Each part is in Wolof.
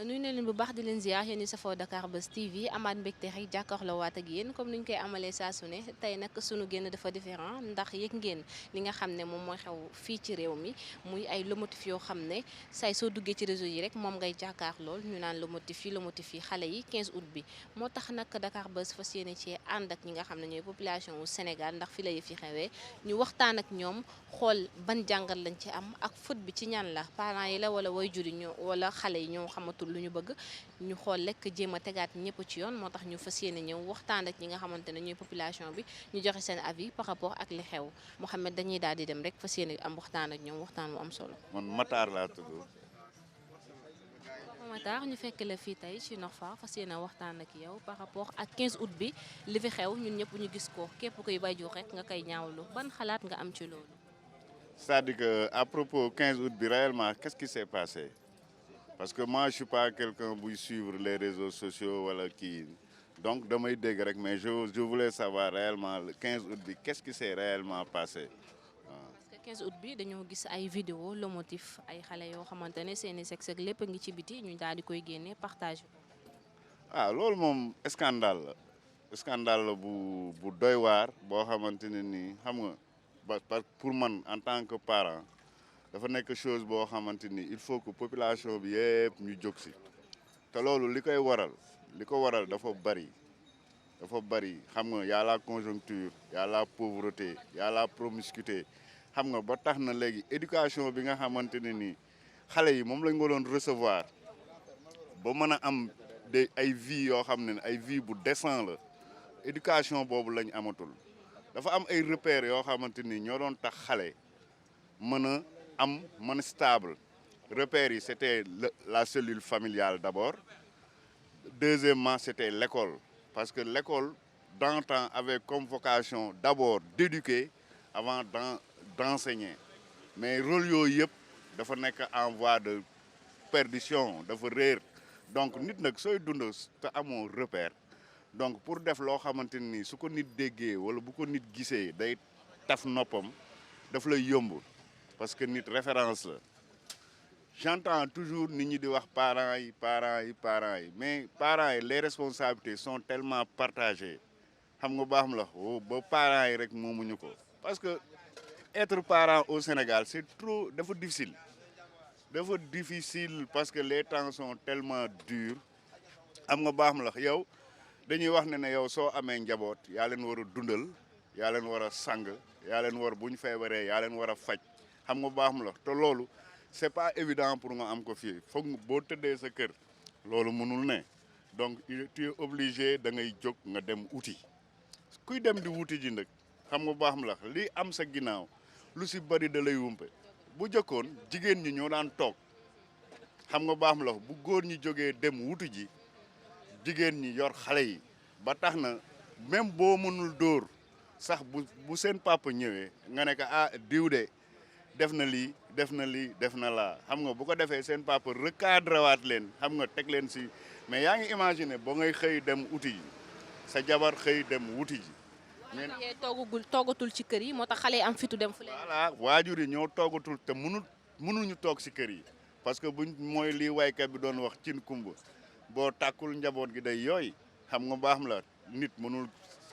nuyu na leen bu baax di leen ziar yéen ñi safoo Dakar Buzz TV amaat mbégte rek jàkkaarloo waat ak yéen comme ni ñu koy amalee saa su ne tey nag sunu génn dafa différent ndax yëg ngeen li nga xam ne moom mooy xew fii ci réew mi muy ay lomotif yoo xam ne say soo duggee ci réseau yi rek moom ngay jàkkaar lool ñu naan lomotif yi xale yi 15 août bi moo tax nag Dakar Buzz fas yéene ci ànd ak ñi nga xam ne ñooy population wu Sénégal ndax fi la yëf yi xewee ñu waxtaan ak ñoom xool ban jàngat lañ ci am ak foot bi ci ñan la parents yi la wala waajur yi ñoo wala xale yi ñoo xamatul lu ñu bëgg ñu xool lekk jéem a tegaat ñëpp ci yoon moo tax ñu fas yéene ñëw waxtaan ak ñi nga xamante ne ñooy population bi ñu joxe seen avis par rapport ak li xew Mouhamed dañuy daal di dem rek fas yéene am waxtaan ak ñoom waxtaan mu am solo. man Matar laa tudd. Matar ñu fekk la fii tey ci Nord Foire fas yéene waxtaan ak yow par rapport ak 15 août bi li fi xew ñun ñëpp ñu gis ko képp koy waajur rek nga koy ñaawlu ban xalaat nga am ci loolu. C'est-à-dire que à propos 15 août bi réellement qu'est-ce qui s'est passé parce que moi je suis pas quelqu'un buy suivre les réseaux sociaux wala kii donc damay dégg rek mais je voulais savoir réellement le 15 août bi qu'est-ce qui s'est réellement passé. parce que 15 août bi dañoo gis ay vidéo lomotif ay xale yoo xamante ne seeni sexe ak lépp a ngi ci biti ñu daal di koy génne partage. Loolu moom scandale la bu doy waar boo xamante ne nii xam nga pour man en tant que parent dafa nekk chose boo xamante ni il faut que population bi yëpp ñu jóg si te loolu li ko waral dafa bari xam nga y a la conjoncture y a la pauvreté y a la promiscuité xam nga ba tax na léegi éducation bi nga xamante ne ni xale yi moom lañ ko doon recevoir ba mën a am ay vie yoo xam ne ay vie bu décent la éducation boobu lañ amatul dafa am ay repères yoo xamante ni ñoo doon tax xale mën a stable repères yi c'était la cellule familiale d'abord deuxièmement c'était l'école parce que l'école dans le temps avait comme vocation d'abord d'éduquer avant d'enseigner mais rôle yooyu yëpp dafa nekk en voie de perdition dafa réer donc nit nag sooy dund te amoo repère donc pour def loo xamante ni su ko nit déggee wala bu ko nit gisee day taf noppam daf lay yomb parce que nit référence la j'entends toujours nit ñi di wax parents yi mais parents yi les responsabilités sont tellement partagées xam nga baax la ba parents yi rek moomuñu ko parce que être parent au Sénégal c'est trop dafa difficile parce que les temps sont tellement durs xam nga baax la yow dañuy wax ne yow soo amee njaboot yaa leen war a dundal yaa leen war a sang yaa leen war bu ñu feebaree yaa leen war a faj xam nga baax la te loolu c'est pas évident pour nga am ko fii foog boo tëddee sa kër loolu mënul ne donc tu es obligé da ngay jóg nga dem uti kuy dem di wuti ji nag xam nga baax la li am sa ginnaaw lu si bari da lay wumpe bu jëkkoon jigéen ñi ñoo daan toog xam nga baax la bu góor ñi jógee dem wuti ji jigéen ñi yor xale yi ba tax na même boo mënul dóor sax bu seen papa ñëwee nga ne ko diw de def na lii def na laa xam nga bu ko defee seen papa recadré waat leen xam nga teg leen si mais yaa ngi imaginer ba ngay xëy dem uti ji sa jabar xëy dem wuti ji. mais toogatul ci kër yi moo tax xale yi am fitu dem fu leen. voilà waajur yi ñoo toogatul te mënuñu toog si kër yi parce que buñ mooy lii waykat bi doon wax cin kumba boo tàkkul njaboot gi day yooy xam nga baax la nit mënul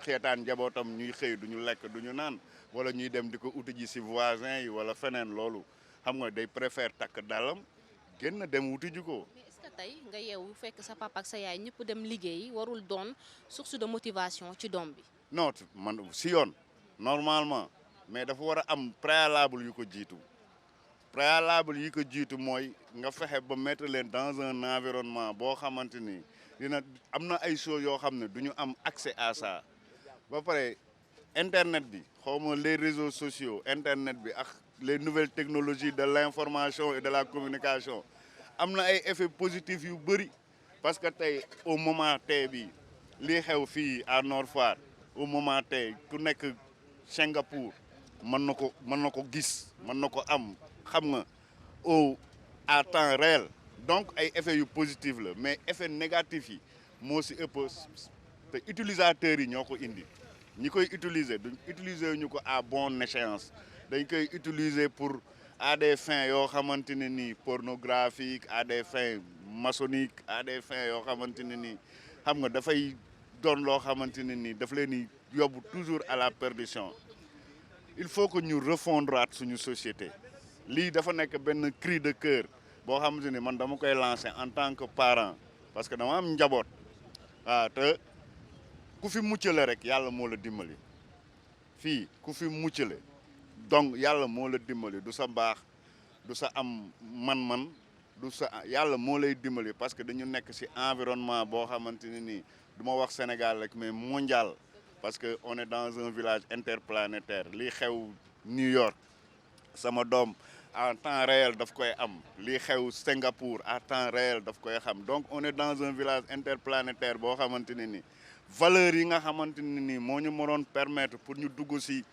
xeetaan njabootam ñuy xëy duñu lekk duñu naan wala ñuy dem di ko uti ji si voisin yi wala feneen loolu xam nga day préfère takk dalam génn dem wuti ji ko. mais est-ce que tey nga yeewu fekk sa papa ak sa yaay ñëpp dem liggéeyi warul doon source de motivation ci doom bi. non man si yoon normalement mais dafa war a am préalable yu ko jiitu mooy nga fexe ba mettre leen dans un environnement boo xamante ni am na ay choses yoo xam ne du ñu am accès à ça ba pare internet bi xawma les réseaux sociaux internet bi ak les nouvelles technologies de l'information et de la communication am na ay effets positifs yu bëri parce que tey au moment tey bi lii xew fii à Nord Foire au moment tey ku nekk Singapour mën na ko gis mën na ko am xam nga à temps réel donc ay effets yu positif la mais effet négatif yi moo si ëpp te utilisateurs yi ñoo ko indi ñi koy utiliser duñ utiliser ñu ko à bon échéance dañ koy utiliser pour à des fins yoo xamante ne nii pornographiques à des fins maçonnique à des fins yoo xamante ne nii xam nga dafay doon loo xamante ne nii daf leen di yóbbu toujours à la perdition il faut que ñu refondraat suñu société lii dafa nekk benn cri de cœur boo xamante ni man dama koy lancer en tant que parent parce que dama am njaboot waaw te ku fi muccale rek yàlla moo la dimbali fii ku fi muccale donc yàlla moo la dimbali du sa baax du sa am man-man du sa yàlla moo lay dimbali parce que dañu nekk ci environnement boo xamante ne nii du ma wax Sénégal rek mais mondial parce que on est dans un village interplanétaire lii xew New York sama doom en temps réel daf koy am lii xew Singapour à temps réel daf koy xam donc on est dans un village interplanétaire boo xamante ne ni valeurs yi nga xamante ne nii moo ñu mënoon permettre pour ñu dugg ci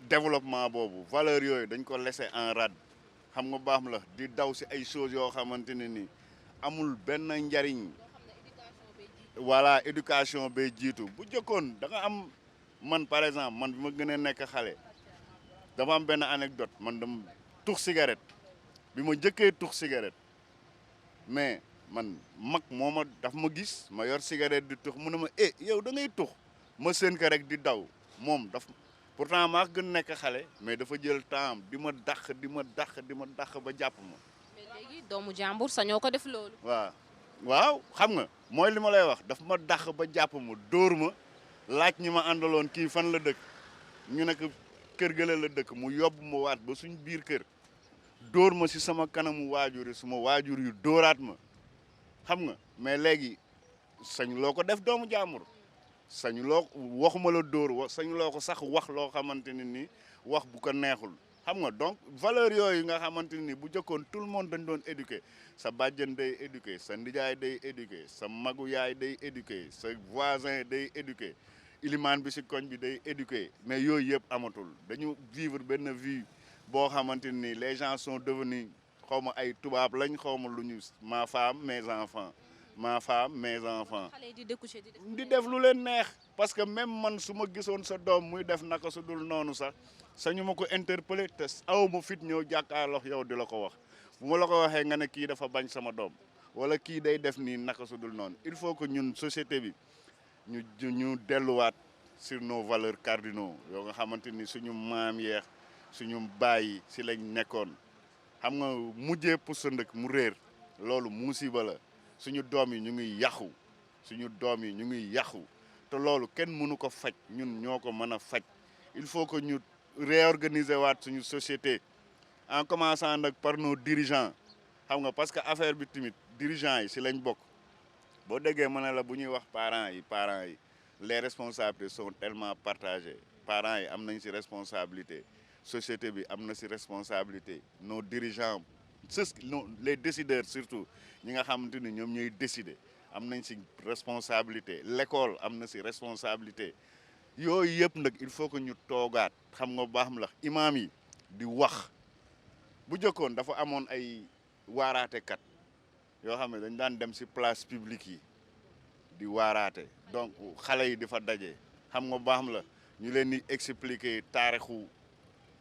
développement boobu valeurs yooyu dañ ko laisser en rade xam nga baax la di daw ci ay choses yoo xamante ne ni amul benn njariñ voilà éducation bay jiitu bu jëkkoon da nga am man par exemple man bi ma gën a nekk xale dama am benn anecdote man dama tux cigarette bi ma njëkkee tux cigarette mais man mag moo ma daf ma gis ma yor cigarette di tux mu ne ma yow da ngay tux ma seen ko rek di daw moom daf pourtant maa gën nekk xale mais dafa jël temps di ma dàq di ma dàq ba jàpp ma. mais léegi doomu jàmbur sañoo ko def loolu. waaw xam nga mooy li ma lay wax daf ma dàq ba jàpp ma dóor ma laaj ñi ma àndaloon kii fan la dëkk ñu ne kër gële la dëkk mu yóbbu ma waat ba suñ biir kër dóor ma ci sama kanamu waajur yi suma waajur yu dóoraat ma xam nga mais léegi sañ loo ko def doomu jàmbur sañu loo waxuma la dóor sañu loo ko sax wax loo xamante ne ni wax bu ko neexul xam nga donc valeur yooyu nga xamante ni bu jëkkoon tout le monde dañ doon éduquer sa bàjjen day éduquer sa ndijaay day éduquer sa magu yaay day éduquer sa voisin day éduquer ilimaan bi ci koñ bi day éduquer mais yooyu yëpp amatul dañu vivre benn vie boo xamante ni les gens sont devenus xaw ma ay tubaab lañ xaw ma lu ñu ma femme mes enfants ma femme mes enfants. xale yi di découcher di def lu leen neex parce que même man su ma gisoon sa doom muy def naka su dul noonu sax sañu ma ko interpeller te aw ma fit ñëw jàkkaarloo yow di la ko wax bu ma la ko waxee nga ne kii dafa bañ sama doom wala kii day def nii naka su dul noonu il faut que ñun société bi ñu delluwaat sur nos valeurs cardinaux yoo nga xamante ni suñu maam yeex suñu baay yi si lañ nekkoon xam nga mujjee pour sa ndëkk mu réer loolu musiba la suñu doom yi ñu ngi yàqu suñu doom yi ñu ngi yàqu te loolu kenn mënu ko faj ñun ñoo ko mën a faj il faut que ñu réorganiser waat suñu société en commençant nag par nos dirigeants xam nga parce que affaire bi tamit dirigeants yi si lañ bokk boo déggee ma ne la bu ñuy wax parents yi les responsabilités sont tellement partagées parents yi am nañ si responsabilité société bi am na si responsabilité nos dirigeants les décideurs surtout ñi nga xamante ni ñoom ñooy décider am nañ si responsabilité l'école am na si responsabilité yooyu yëpp nag il faut que ñu toogaat xam nga baax la imaam yi di wax bu jëkkoon dafa amoon ay waaraatekat yoo xam ne dañ daan dem si place publique yi di waaraate donc xale yi di fa daje xam nga baax la ñu leen di expliquer taarixu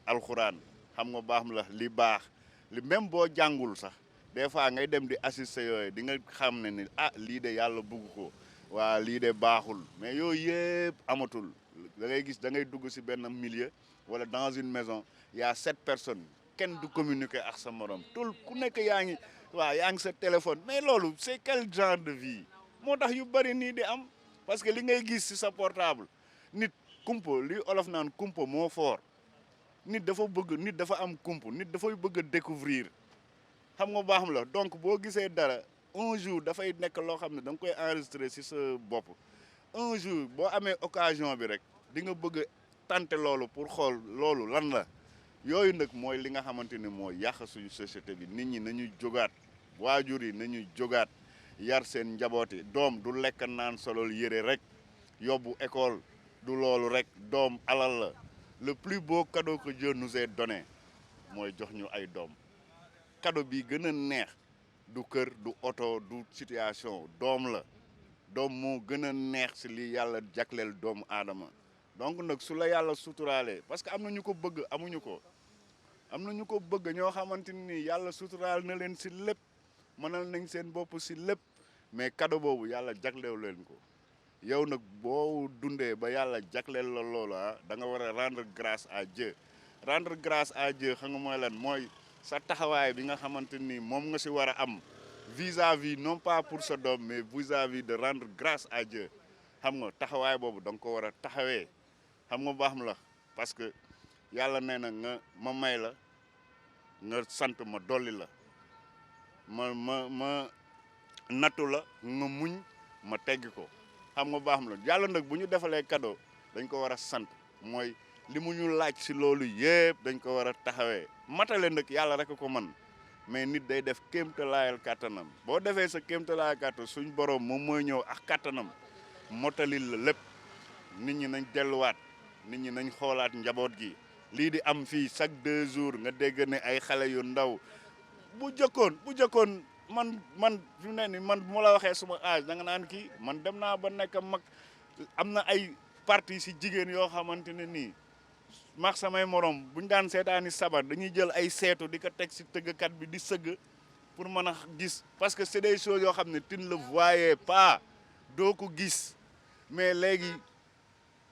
alxuraan xam nga baax la li baax li même boo jàngul sax des fois ngay dem di assister yooyu di nga xam ne ni lii de yàlla bugg ko waa lii de baaxul mais yooyu yëpp amatul da ngay gis da ngay dugg si benn milieu wala dans une maison y a 7 personnes kenn du communiquer ak sa morom tout ku nekk yaa ngi sa téléphone mais loolu c'est quel genre de vie moo tax yu bëri nii di am parce que li ngay gis si sa portable nit kumpa li olof naan kumpa moo fort nit dafa am kumpa nit dafay bëgg a découvrir xam nga baax la donc boo gisee dara un jour dafay nekk loo xam ne da nga koy enregistrer si sa bopp un jour boo amee occasion bi rek di nga bëgg a tenter loolu pour xool loolu lan la yooyu nag mooy li nga xamante ni moo yàq suñu société bi nit ñi nañu jógaat waajur yi nañu jógaat yar seen njaboot yi doom du lekk naan solol yére rek yóbbu école du loolu rek doom alal la le plus beau cadeau que Dieu nous ait donné mooy jox ñu ay doom cadeau bi gën a neex du kër du oto du situation doom la doom moo gën a neex si li yàlla jagleel doomu aadama donc nag su la yàlla suturaalee parce que am na ñu ko bëgg amuñu ko am na ñu ko bëgg ñoo xamante ni yàlla suturaal na leen si lépp mënal nañ seen bopp si lépp mais cadeau boobu yàlla jagleew leen ko yow nag boo dundee ba yàlla jagleel la loolu da nga war a rendre grâce à Dieu rendre grâce à Dieu xam nga mooy lan mooy sa taxawaay bi nga xamante ni moom nga si war a am vis-à-vis non pas pour sa doom mais vis-à-vis de rendre grâce à Dieu xam nga taxawaay boobu da nga ko war a taxawee xam nga baax la parce que yàlla nee na nga ma may la nga sant ma dolli la ma nattu la nga muñ ma teggi ko xam nga baax la yàlla nag bu ñu defalee cadeau dañ ko war a sant mooy li mu ñu laaj si loolu yëpp dañ ko war a taxawee matale nag yàlla rek ko man mais nit day def kéemtalaayal kàttanam boo defee sa kéemtalaayal kàttan suñ borom moom mooy ñëw ak kàttanam motalil la lépp nit ñi nañ delluwaat nit ñi nañ xoolaat njaboot gi lii di am fii chaque 2 jours nga dégg ne ay xale yu ndaw bu jëkkoon man fi mu ne ni man bu ma la waxee suma âge da nga naan kii man dem naa ba nekk mag am na ay parti si jigéen yoo xamante ne nii max samay morom bu ñu daan seetaani sabar dañuy jël ay seetu di ko teg si tëggkat bi di sëgg pour mën a gis parce que c'est des choses yoo xam ne tu ne le voyais pas doo ko gis mais léegi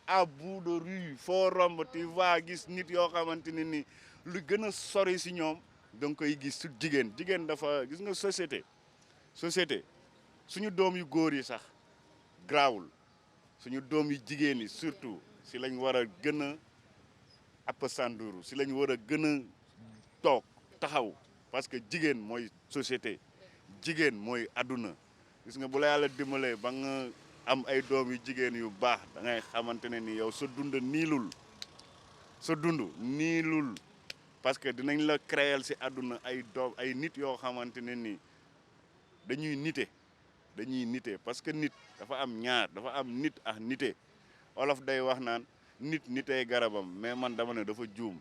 à bout de rue foo romb tu vas gis nit yoo xamante ne ni lu gën a sori si ñoom da nga koy gis su jigéen dafa gis nga société suñu doom yu góor yi sax grawul suñu doom yu jigéen yi surtout si lañ war a gën a appasanduru si lañ war a gën a toog taxaw parce que jigéen mooy société jigéen mooy àdduna gis nga bu la yàlla dimbalee ba nga am ay doom yu jigéen yu baax da ngay xamante ne ni yow sa dund niilul parce que dinañ la créer si àdduna ay doom ay nit yoo xamante ne ni dañuy nite parce que nit dafa am ñaar dafa am nit ak nite olof day wax naan nit nitee garabam mais man dama ne dafa juum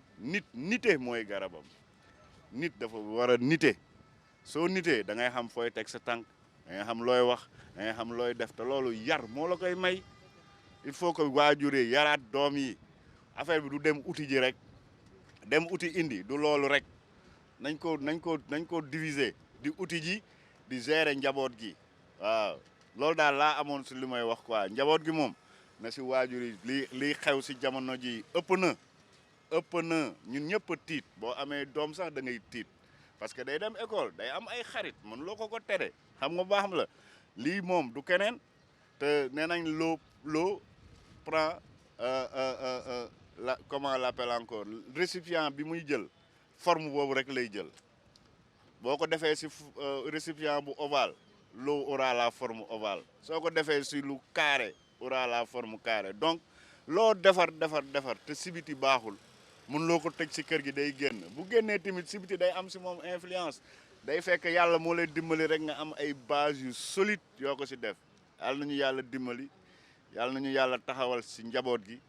nite mooy garabam nit dafa war a nite soo nitee da ngay xam fooy teg sa tànk da ngay xam looy wax da ngay xam looy def te loolu yar moo la koy may il faut que waajuree yaraat doom yi affaire bi du dem uti ji rek dem uti indi du loolu rek nañ ko diviser di uti ji di gérer njaboot gi waaw loolu daal laa amoon si li may wax quoi njaboot gi moom na si waajur yi li xew si jamono ji ëpp na ñun ñëpp a tiit boo amee doom sax da ngay tiit parce que day dem école day am ay xarit mën loo ko tere xam nga baax la lii moom du keneen te nee nañ l'eau prend comment l'appelle encore récipient bi muy jël forme boobu rek lay jël boo ko defee si récipient bu ovale l'eau aura la forme ovale soo ko defee si lu carré aura la forme carré donc loo defar te sibiti baaxul mun loo ko tëj si kër gi day génn bu génnee tamit sibiti day am si moom influence day fekk yàlla moo lay dimbali rek nga am ay base yu solide yoo ko si def yàlla nañu yàlla dimbali yàlla nañu yàlla taxawal si njaboot gi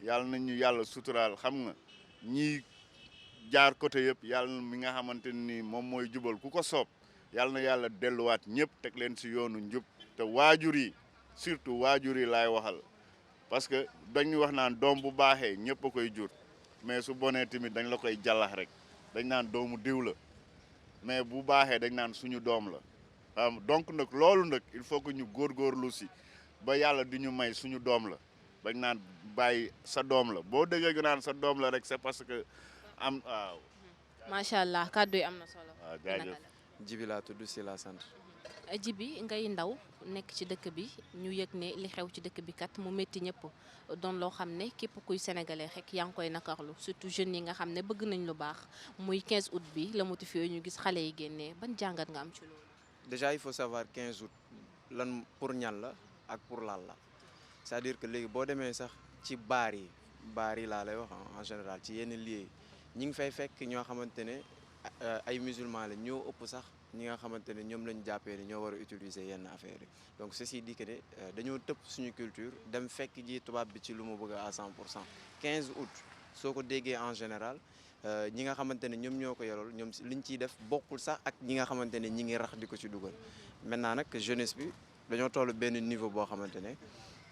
yàlla nañu yàlla suturaal xam nga ñii jaar côté yëpp yàlla mi nga xamante ni moom mooy jubal ku ko soob yàlla na yàlla delluwaat ñëpp teg leen si yoonu njub te waajur yi surtout waajur yi laay waxal parce que dañu wax naan doom bu baaxee ñëpp a koy jur mais su bonee tamit dañ la koy jàllax rek dañ naan doomu diw la mais bu baaxee dañ naan suñu doom la xam donc nag loolu nag il faut que ñu góorgóorlu si ba yàlla di ñu may suñu doom la bañ naan bàyyi sa doom la boo déggee ñu naan sa doom la rek c'est parce que am waaw. macha allah kàddu yi am na solo. waaw jaajëf Jibi laa tudd si la sant. Jibi ngay ndaw nekk ci dëkk bi ñu yëg ne li xew ci dëkk bi kat mu métti ñëpp doon loo xam ne képp kuy sénégalais rek yaa ngi koy nakarlu surtout jeunes yi nga xam ne bëgg nañ lu baax muy 15 août bi la motivé ñu gis xale yi génnee ban jàngat nga am ci loolu. déjà il faut savoir 15 août lan pour ñan la ak pour lan la c'est-à-dire que léegi boo demee sax ci baar yi laa lay wax en général ci yenn lieux yi ñi ngi fay fekk ñoo xamante ne ay musulmans la ñoo ëpp sax ñi nga xamante ne ñoom lañ jàppee ne ñoo war a utiliser yenn affaires yi donc ceci dit que ne dañoo tëpp suñu culture dem fekk ji tubaab bi ci lu mu bëgg à 100% 15 août soo ko déggee en général ñi nga xamante ne ñoom ñoo ko yorool ñoom liñ ciy def bokkul sax ak ñi nga xamante ne ñi ngi rax di ko ci dugal maintenant nag jeunesse bi dañoo toll benn niveau boo xamante ne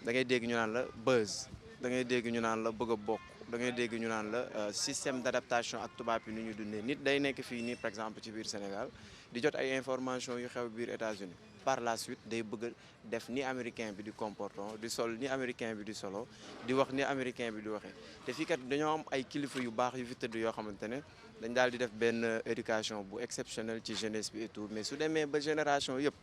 da ngay dégg ñu naan la buzz da ngay dégg ñu naan la bëgg a bokk da ngay dégg ñu naan la système d'adaptation ak tubaab yi ni ñu dundee nit day nekk fii nii par exemple ci biir Sénégal di jot ay information yu xew biir États-Unis par la suite day bëgg a def ni américain bi di comportant di sol ni américain bi di solo di wax ni américain bi di waxee te fii kat dañoo am ay kilifa yu baax yu fi tëdd yoo xamante ne dañ daal di def benn éducation bu exceptionnelle ci jeunesse bi et tout mais su demee ba génération yëpp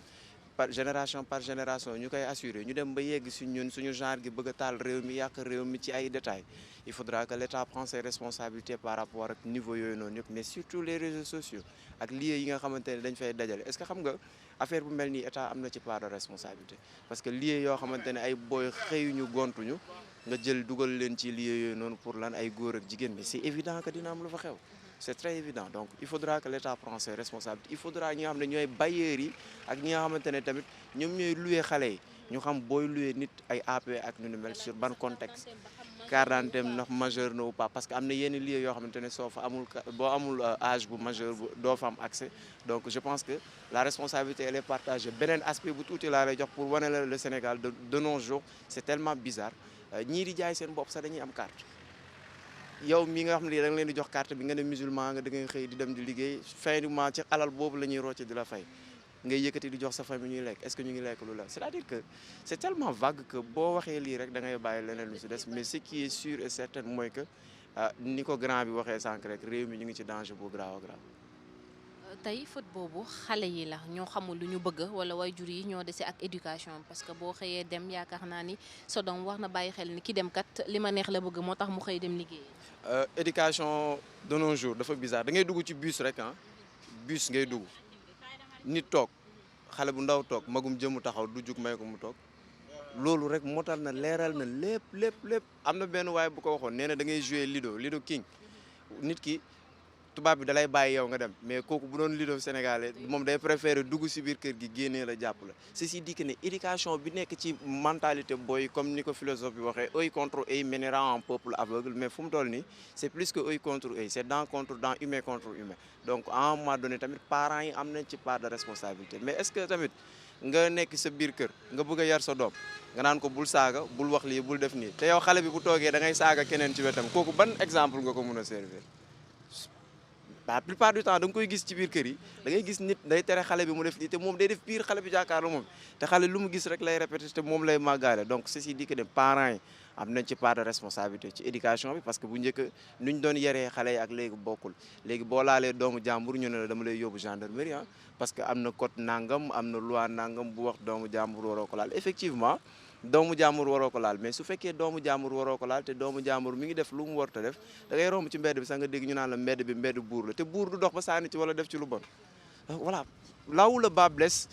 par génération ñu koy assurer ñu dem ba yegg si ñun suñu genre gi bëgg a taal réew mi yàq réew mi ci ay détails il faudra que l'État prenne ses responsabilités par rapport ak niveau yooyu noonu yëpp mais surtout les réseaux sociaux ak lieux yi nga xamante ne dañ fay dajale est-ce que xam nga affaire bu mel nii État am na ci part de responsabilité parce que lieux yoo xamante ne ay booy xëyuñu gontuñu nga jël dugal leen ci lieux yooyu noonu pour lan ay góor ak jigéen mais c'est évident que dina am lu fa xew c'est très évident donc il faudra que l'État prenne ses responsabilités il faudra ñi nga xam ne ñooy bailleurs yi ak ñi nga xamante ne tamit ñoom ñooy louer xale yi ñu xam booy louer nit ay AP ak nu mel sur ban contexte carte d'identité ndax majeur na ou pas parce que am na yenn lieux yoo xamante ne soo fa amul boo amul âge bu majeur bu doo fa am accès donc je pense que la responsabilité elle est partagée beneen aspect bu tuuti laa lay jox pour wane la le Sénégal de nos jours c'est tellement bizarre ñii di jaay seen bopp sax dañuy am carte yow mi nga xam ne da nga leen di jox carte bi nga ne musulman nga da ngay xëy di dem di liggéey fin du mois ci alal boobu la ñuy rocce di la fay ngay yëkkati di jox sa famille ñuy lekk est-ce que ñu ngi lekk lu la c'est-à-dire que c'est tellement vague que boo waxee lii rek da ngay bàyyi leneen lu si des mais ce qui est sûr et certain mooy que ni ko grand bi waxee sànq rek réew mi ñu ngi ci danger bu grave grave. tey foot boobu xale yi la ñoo xamul lu ñu bëgg wala waajur yi ñoo dese ak éducation parce que boo xëyee dem yaakaar naa ni sa doom war na bàyyi xel ni ki dem kat li ma neex la bëgg moo tax mu xëy dem liggéey. Éducation de nos jours dafa bizarre da ngay dugg ci bus rek bus ngay dugg nit toog xale bu ndaw toog magum jëmu taxaw du jug may ko mu toog loolu rek motal na leeral na lépp am na benn waaye bu ko waxoon nee na da ngay jouer Lido King nit ki tubaab bi dalay bàyyi yow nga dem mais kooku bu doon Lido sénégalais moom day préférer dugg si biir kër gi génnee la jàpp la ceci dit que ne éducation bi nekk ci mentalité booy comme ni ko philosophe bi waxee œil contre œil mènera un peuple aveugle mais fu mu toll nii c'est plus que œil contre œil c'est dent contre dent humain contre humain donc à un moment donné tamit parents yi am nañ ci part de responsabilité mais est-ce que tamit nga nekk sa biir kër nga bëgg a yar sa doom nga naan ko bul saaga bul wax lii bul def nii te yow xale bi bu toogee da ngay saaga keneen ci wetam kooku ban exemple nga ko mën a servir la plupart du temps da nga koy gis ci biir kër yi da ngay gis nit day tere xale bi mu def lii te moom day def biir xale bi jàkkaarloo moom te xale lu mu gis rek lay répété te moom lay màggaale donc ceci dit que ne parents yi am nañ ci part de responsabilité ci éducation bi parce que bu njëkk nu ñu doon yaree xale yi ak léegi bokkul léegi boo laalee doomu jàmbur ñu ne la dama lay yóbbu gendarmerie parce que am na code nangam am na loi nangam bu wax doomu jàmbur waroo ko laal effectivement doomu jàmbur waroo ko laal mais su fekkee doomu jàmbur waroo ko laal te doomu jàmbur mi ngi def lu mu war ta def da ngay romb ci mbedd bi sax nga dégg ñu naan la mbedd bi mbedd buur la te buur du dox ba sànni ci wala def ci lu bon voilà là où le bas blesse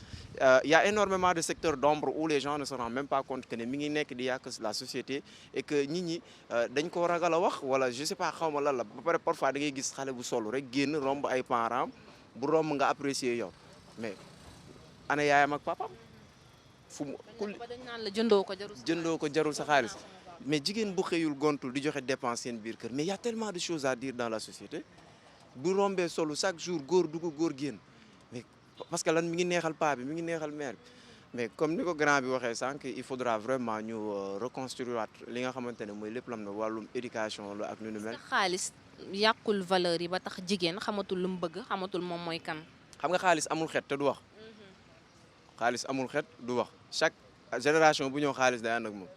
il y a énormément de secteurs d'ombre où les gens ne se rendent même pas compte que ne mi ngi nekk di yàq la société et que nit ñi dañ ko ragal a wax wala je sais pas xaw ma lan la ba pare parfois da ngay gis xale bu solu rek génn romb ay parents bu romb nga apprécier yow mais ana yaayam ak papam fu mu dañ naan la jëndoo ko jarul sa xaalis mais jigéen bu xëyul gontul di joxe dépense seen biir kër mais y a tellement de choses à dire dans la société bu rombee solu chaque jour góor dugg góor génn mais parce que lan mi ngi neexal paa bi mi ngi neexal mère bi mais comme ni ko grand bi waxee sànq il faudra vraiment ñu reconstruire li nga xamante ne mooy lépp lam na wàllum éducation la ak nu nu mel. xaalis yàqul valeur yi ba tax jigéen xamatul lu mu bëgg xamatul moom mooy kan. xam nga xaalis amul xet te du wax. xaalis amul xet du wax chaque génération bu ñëw xaalis day ànd ak moom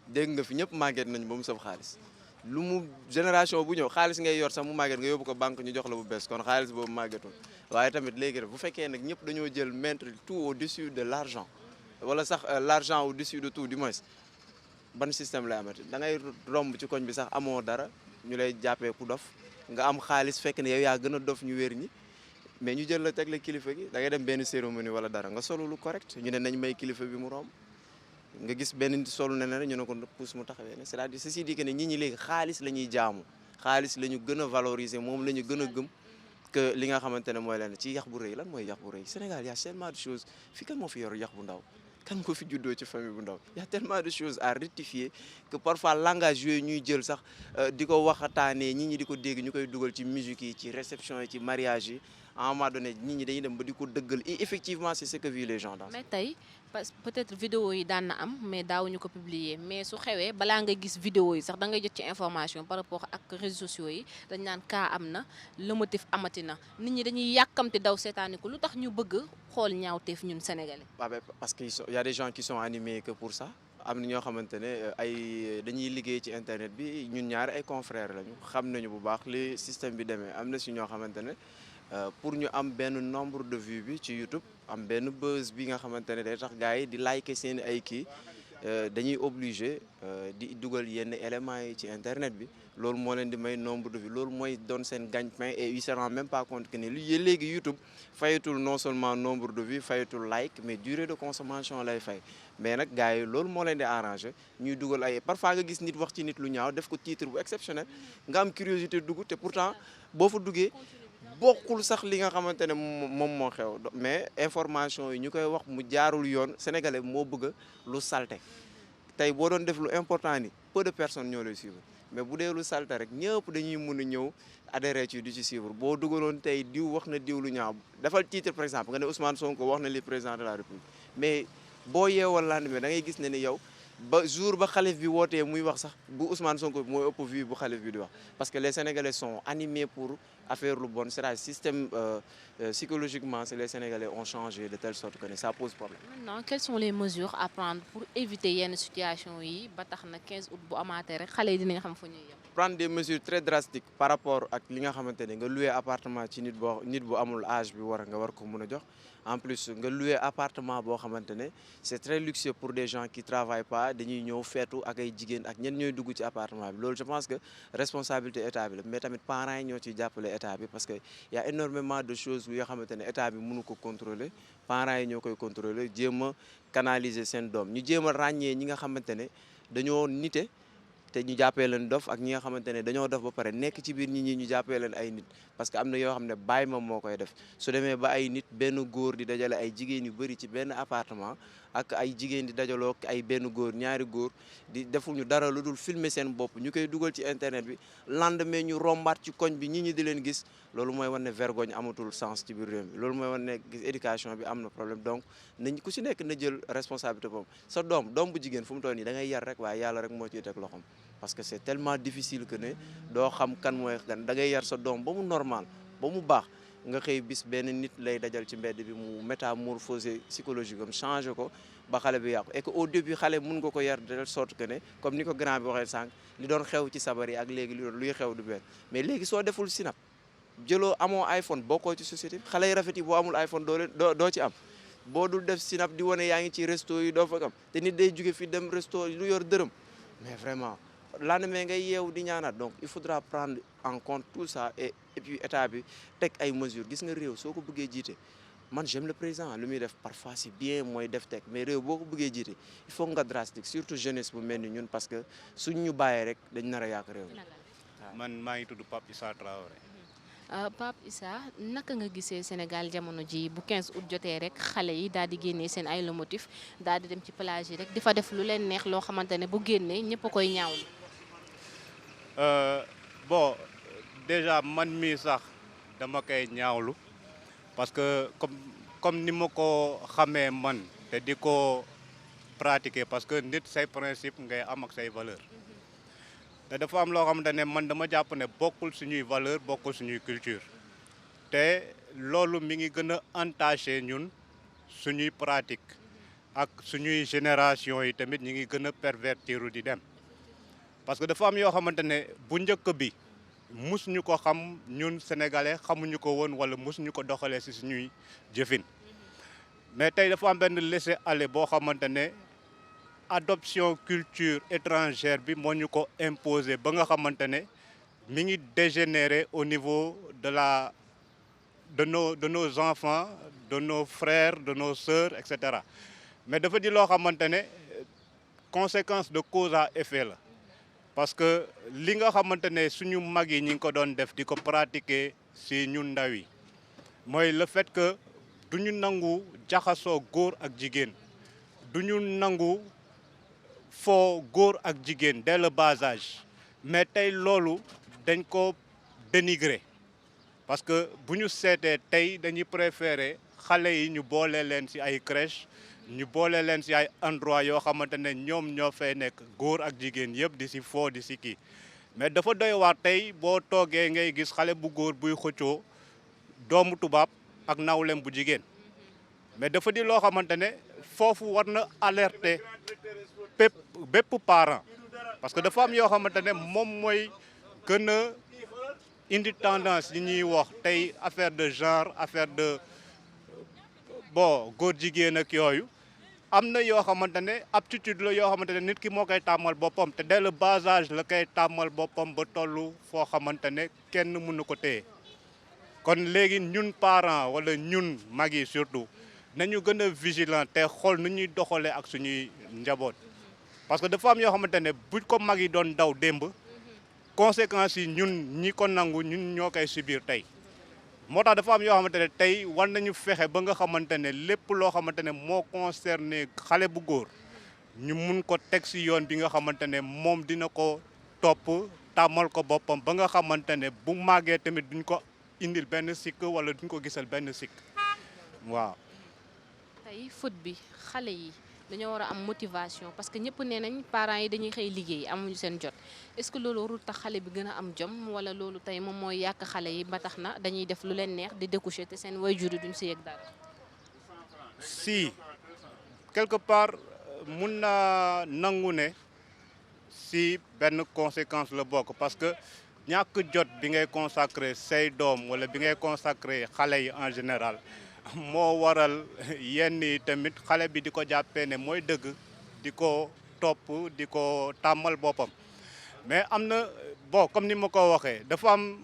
dégg nga fi ñëpp màgget nañ ba mu saf xaalis lu mu génération bu ñëw xaalis ngay yor sax mu màgget nga yóbbu ko banque ñu jox la bu bees kon xaalis boobu màggetul waaye tamit léegi rek bu fekkee nag ñëpp dañoo jël mettre tout au-dessus de l'argent wala sax l'argent au-dessus de tout du moins ban système lay amati da ngay romb ci koñ bi sax amoo dara ñu lay jàppee ku dof nga am xaalis fekk ne yow yaa gën a dof ñu wér ñi mais ñu jël la teg la kilifa gi da ngay dem benn cérémonie wala dara nga solo lu correct ñu ne nañ may kilifa bi mu romb nga gis benn solu ne ne ñu ne ko pousse mu taxawee ne c'est-à-dire ceci dit que ne nit ñi léegi xaalis la ñuy jaamu xaalis la ñu gën a valoriser moom la ñu gën a gëm que li nga xamante ne mooy leen ci yax bu rëy lan mooy yax bu rëy Sénégal y a tellement de choses fi kan moo fi yor yax bu ndaw kan moo fi juddoo ci famille bu ndaw y a tellement de choses à rectifier que parfois langage yooyu ñuy jël sax di ko waxataanee ñi di ko dégg ñu koy dugal ci musique yi ci réception yi ci mariage yi à un moment donné nit ñi dañuy dem ba di ko dëggal et effectivement c'est ce que vivent les gens dans mais tey parce que peut-être vidéo yi daan na am mais daawuñu ko publier mais su xewee balaa nga gis vidéo yi sax da ngay jot ci information par rapport ak réseaux sociaux yi dañ naan kaa am na le motif amati na nit ñi dañuy yàkkamti daw seetaani ko lu tax ñu bëgg xool ñaawteef ñun sénégalais. parce que y a des gens qui sont animés que pour ça am na ñoo xamante ne ay dañuy liggéey ci internet bi ñun ñaari ay confrères lañu xam nañu bu baax li système bi demee am na si ñoo xamante ne pour ñu am benn nombre de vues bi ci YouTube am benn buzz bi nga xamante ne day tax gars yi di liker seen ay kii dañuy obligé di dugal yenn éléments yi ci internet bi loolu moo leen di may nombre de vues loolu mooy doon seen gagne-pain et ils se rendent même pas compte que ne léegi YouTube fayatul non seulement nombre de vues fayatul like mais durée de consommation lay fay mais nag gars yi loolu moo leen di arrangé ñuy dugal ay parfois nga gis nit wax ci nit lu ñaaw def ko titre bu exceptionnel nga am curiosité dugg te pourtant boo fa duggee bokkul sax li nga xamante ne moom moo xew mais information yi ñu koy wax mu jaarul yoon sénégalais moo bëgg lu salte tey boo doon def lu important ni peu de personnes ñoo lay suivre mais bu dee lu salte rek ñëpp dañuy mun a ñëw adhéré ci di ci suivre boo dugaloon tey diw wax na diw lu ñaaw defal titre par exemple nga ne Ousmane Sonko wax na li président de la République mais boo yeewal lendemain da ngay gis ne ni yow ba jour ba xalif bi wootee muy wax sax bu Ousmane Sonko mooy ëpp vue bu xalif bi di wax parce que les Sénégalais sont animés pour affaire lu bon c'est-à-dire système psychologiquement les Sénégalais ont changé de telle sorte que ça pose problème. Maintenant quelles sont les mesures à prendre pour éviter yenn situation yi ba tax na 15 août bu amaatee rek xale yi dinañ xam fu ñuy yem. Prendre des mesures très drastiques par rapport ak li nga xamante ne nga loué appartement ci nit bu amul âge bi nga war ko mën a jox en plus nga loué appartement boo xamante ne c'est très luxueux pour des gens qui travaillent pas dañuy ñëw feetu ak ay jigéen ak ñenn ñooy dugg ci appartement bi loolu je pense que responsabilité état bi la mais tamit parents yi ñoo ciy jàppale état bi parce que y a énormément de choses yoo xamante ne état bi mënu ko contrôler parents yi ñoo koy contrôler jéem a canaliser seen doom ñu jéem a ràññee ñi nga xamante ne dañoo nite te ñu jàppee leen dof ak ñi nga xamante ne dañoo dof ba pare nekk ci biir nit ñi ñu jàppee leen ay nit parce que am na yoo xam ne bàyyi ma moo koy def su demee ba ay nit benn góor di dajale ay jigéen yu bëri ci benn appartement ak ay jigéen di dajaloo ay benn góor ñaari góor di defuñu dara lu dul filmer seen bopp ñu koy dugal ci internet bi lendemain ñu rombaat ci koñ bi nit ñi di leen gis loolu mooy wane ne vergogne amatul sens ci biir réew mi loolu mooy wane ne gis éducation bi am na problème donc nañ ku si nekk na jël responsabilité boobu sa doom bu jigéen fu mu toll nii da ngay yar rek waaye yàlla rek moo ciy teg loxoom parce que c'est tellement difficile que ne doo xam kan mooy kan da ngay yar sa doom ba mu normal ba mu baax nga xëy bis benn nit lay dajal ci mbedd bi mu métamorphosé psychologique am changé ko ba xale bi yàqu et que au début xale mun nga ko yar de telle sorte que ne comme ni ko grand bi waxee sànq li doon xew ci sabar yi ak léegi luy xew du benn mais léegi soo deful sinap jëloo amoo iPhone bokkoo ci société bi xale yi rafet yi boo amul iPhone doo ci am boo dul def sinap di wane yaa ngi ci resto yi doo fa am te nit day jóge fi dem resto lu yor dërëm mais vraiment lendemain ngay yeewu di ñaanaat donc il faudra prendre en compte tout ça et puis état bi teg ay mesures gis nga réew soo ko bëggee jiite man j'aime le président lu muy def parfois c'est bien mooy def teg mais réew boo ko bëggee jiite il faut nga drastique surtout jeunesse bu mel ni ñun parce que suñ ñu bàyyee rek dañ nar a yàq réew mi. man maa ngi tudd Pape Issa Traoré. Pape Issa naka nga gisee Sénégal jamono ji bu 15 août jotee rek xale yi daal di génnee seen ay lomotif daal di dem ci plage yi rek di fa def lu leen neex loo xamante ne bu génnee ñëpp a koy ñaawlu. Bon déjà man mii sax dama koy ñaawlu parce que comme ni ma ko xamee man te di ko pratiquer parce que nit say principe ngay am ak say valeur te dafa am loo xamante ne man dama jàpp ne bokkul suñuy valeur bokkul suñuy culture te loolu mi ngi gën a entaché ñun suñuy pratique ak suñuy génération yi tamit ñi ngi gën a pervertiru di dem parce que dafa am yoo xamante ne bu njëkk bi musuñu ko xam ñun sénégalais xamuñu ko woon wala musuñu ko doxalee ci suñuy jëfin mais tey dafa am benn laisser-aller boo xamante ne adoption culture étrangère bi moo ñu ko imposer ba nga xamante ne mi ngi dégénérer au niveau de nos enfants de nos frères de nos sœurs et cetera mais dafa di loo xamante ne conséquence de cause à effet la parce que li nga xamante ne suñu mag yi ñi ngi ko doon def di ko pratiquer si ñun ndaw yi mooy le fait que du ñu nangu jaxasoo góor ak jigéen du ñu nangu foo góor ak jigéen dès le bas âge mais tey loolu dañ ko dénigrer parce que bu ñu seetee tey dañuy préférer xale yi ñu boole leen ci ay crèche ñu boole leen ci ay endroit yoo xamante ne ñoom ñoo fay nekk góor ak jigéen yëpp di ci foo di ci kii mais dafa doy waar tey boo toogee ngay gis xale bu góor buy xëccoo doomu tubaab ak nawlem bu jigéen mais dafa di loo xamante ne foofu war na alerter bépp parent parce que dafa am yoo xamante ne moom mooy gën a indi tendance yi ñuy wax tey affaire de genre affaire de bon góor jigéen ak yooyu am na yoo xamante ne aptitude la yoo xamante ne nit ki moo koy tàmmal boppam te dès le bas âge la koy tàmmal boppam ba tollu foo xamante ne kenn mënu ko téye kon léegi ñun parents wala ñun mag yi surtout nañu gën a vigilant te xool nu ñuy doxalee ak suñuy njaboot parce que dafa am yoo xamante ne buñ ko mag yi doon daw démb conséquences yi ñun ñi ko nangu ñun ñoo koy subir tey moo tax dafa am yoo xamante ne tey war nañu fexe ba nga xamante ne lépp loo xamante ne moo concerné xale bu góor ñu mun ko teg ci yoon bi nga xamante ne moom dina ko topp tàmmal ko boppam ba nga xamante ne bu màggee tamit duñ ko indil benn sikk wala duñ ko gisal benn sikk waaw. tey foot bi xale yi dañoo war a am motivation parce que ñëpp nee nañ parents yi dañuy xëy liggéey amuñu seen jot est-ce que loolu warul tax xale bi gën a am jom wala loolu tey moom mooy yàq xale yi ba tax na dañuy def lu leen neex di découcher te seen waajur yi duñ si yëg dara. si quelque part mun naa nangu ne si benn conséquence la bokk parce que ñàkk jot bi ngay consacrer say doom wala bi ngay consacrer xale yi en général moo waral yenn yi tamit xale bi di ko jàppee ne mooy dëgg di ko topp di ko tàmmal boppam mais am na bon comme ni ma ko waxee dafa am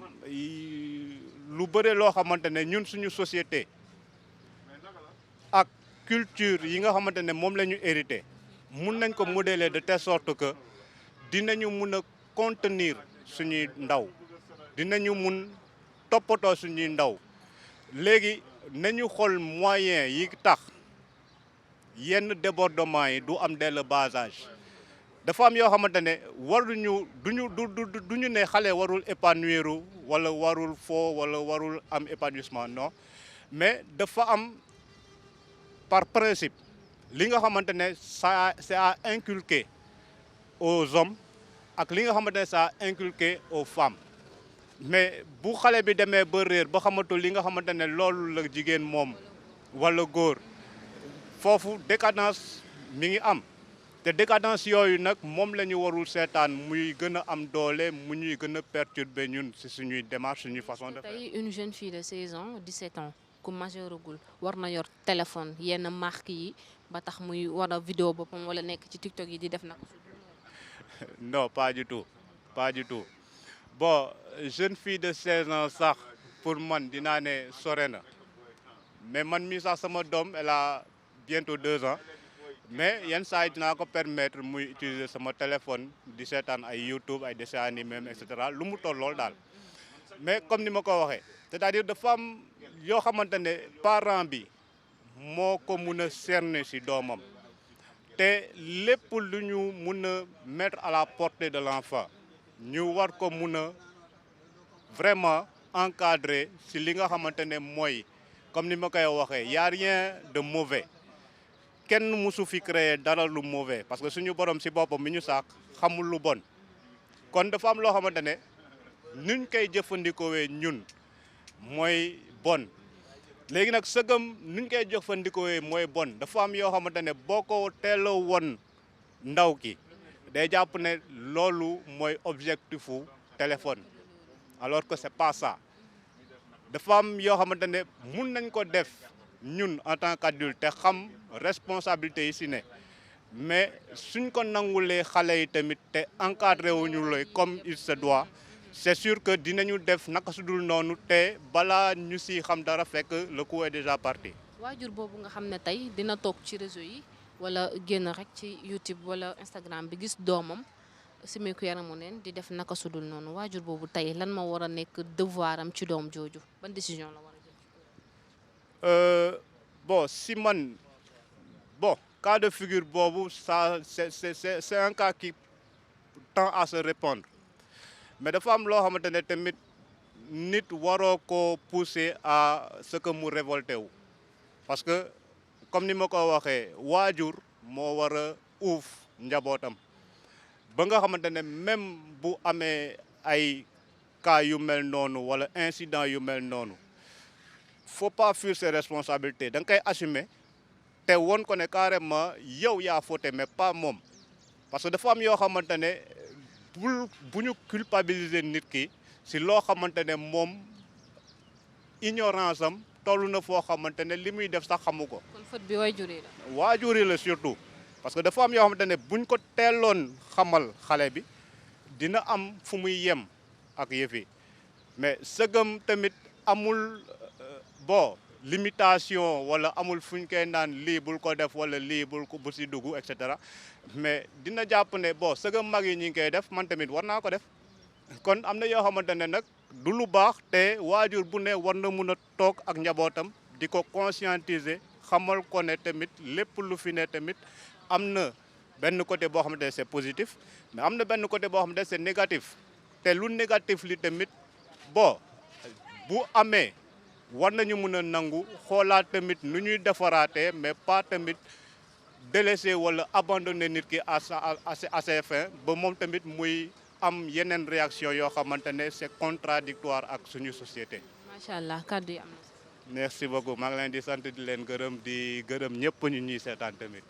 lu bëre loo xamante ne ñun suñu société ak culture yi nga xamante ne moom la ñu hérité mun nañ ko modeler de telle sorte que dinañu mun a contenir suñuy ndaw dinañu mun toppatoo suñuy ndaw léegi nañu xool moyen yi tax yenn débordement yi du am dès le bas âge dafa am yoo xamante ne waruñu duñu ne xale warul épanouir wala warul foo wala warul am épanouissement non mais dafa am par principe li nga xamante ne ça c'est à inculquer aux hommes ak li nga xamante ne ça a inculqué aux femmes mais bu xale bi demee ba réer ba xamatul li nga xamante ne loolu la jigéen moom wala góor foofu décadence mi ngi am te décadence yooyu nag moom la ñu warul seetaan muy gën a am doole mu ñuy gën a perturber ñun ci suñuy démarche suñuy façon de faire. tey une jeune fille de 16 ans 17 ans ku majeuragul war na yor téléphone yenn marque yi ba tax muy war a vidéo boppam wala nekk ci TikTok yi di def nag. non pas du tout pas du tout bon jeune fille de 16 ans sax pour man dinaa ne sore na mais man mi sax sama doom elle a bientôt 2 ans mais yenn saa yi dinaa ko permettre muy utiliser sama téléphone di seetaan ay YouTube ay dessins animés et cetera lu mu toll lool daal mais comme ni ma ko waxee c'est-à-dire dafa am yoo xamante ne parent bi moo ko mun a cerner ci doomam te lépp lu ñu mun a mettre à la portée de l'enfant ñu war ko mun a vraiment encadrer ci li nga xamante ne mooy comme ni ma koy waxee y a rien de mauvais kenn musu fi créer dara lu mauvais parce que suñu borom ci boppam mi ñu sàkk xamul lu bon kon dafa am loo xamante ne nuñ koy jëfandikoowee ñun mooy bon léegi nag sëgëm nuñ koy jëfandikoowee mooy bon dafa am yoo xamante ne boo ko teeloo woon ndaw ki day jàpp ne loolu mooy objectifu téléphone alors que c'est pas ça dafa am yoo xamante ne mun nañ ko def ñun en tant qu'adulte te xam responsabilité yi ci ne mais suñ ko nangulee xale yi tamit te encadré wuñu lay comme il se doit c'est sûr que dinañu def naka su dul noonu te balaa ñu ci xam dara fekk le coup est déjà parti. waajur boobu nga xam ne tey dina toog ci réseau yi wala génn rek ci YouTube wala Instagram bi gis doomam simeeku yaramu neen di def naka su dul noonu waajur boobu tey lan ma war a nekk devoir am ci doom jooju ban décision la war a jël. Bon si man bon cas de figure boobu ça c'est un cas qui tend à se répondre mais dafa am loo xamante ne tamit nit waroo ko pousser à ce que mu révolté wu parce que comme ni ma ko waxee waajur moo war a uuf njabootam ba nga xamante ne même bu amee ay cas yu mel noonu wala incident yu mel noonu faut pas fuir ses responsabilités da nga koy assumer te won ko ne carrément yow yaa fauté mais pas moom parce que dafa am yoo xamante ne bu ñu culpabiliser nit ki si loo xamante ne moom ignorance am toll na foo xamante ne li muy def sax xamu ko. kon faute bi waajur yi la. waajur yi la surtout parce que dafa am yoo xamante ne buñ ko teeloon xamal xale bi dina am fu muy yem ak yëf yi mais sëgëm tamit amul bon limitation wala amul fuñ koy naan lii bul ko def wala lii bul ko bu si dugg et cetera mais dina jàpp ne bon sëgëm mag yi ñi ngi koy def man tamit war naa ko def kon am na yoo xamante ne nag du lu baax te waajur bu ne war na mun a toog ak njabootam di ko conscientiser xamal ko ne tamit lépp lu fi ne tamit am na benn côté boo xamante ne c'est positif mais am na benn côté boo xamante ne c'est négatif te lu négatif li tamit bon bu amee war nañu mën a nangu xoolaat tamit nu ñuy defaraatee mais pas tamit délaisser wala abandonner nit ki à ses fins ba moom tamit muy am yeneen réaction yoo xamante ne c'est contradictoire ak suñu société. macha allah kàddu yi am na. merci beaucoup maa ngi leen di sant di leen gërëm di gërëm ñëpp ñu ñuy seetaan tamit.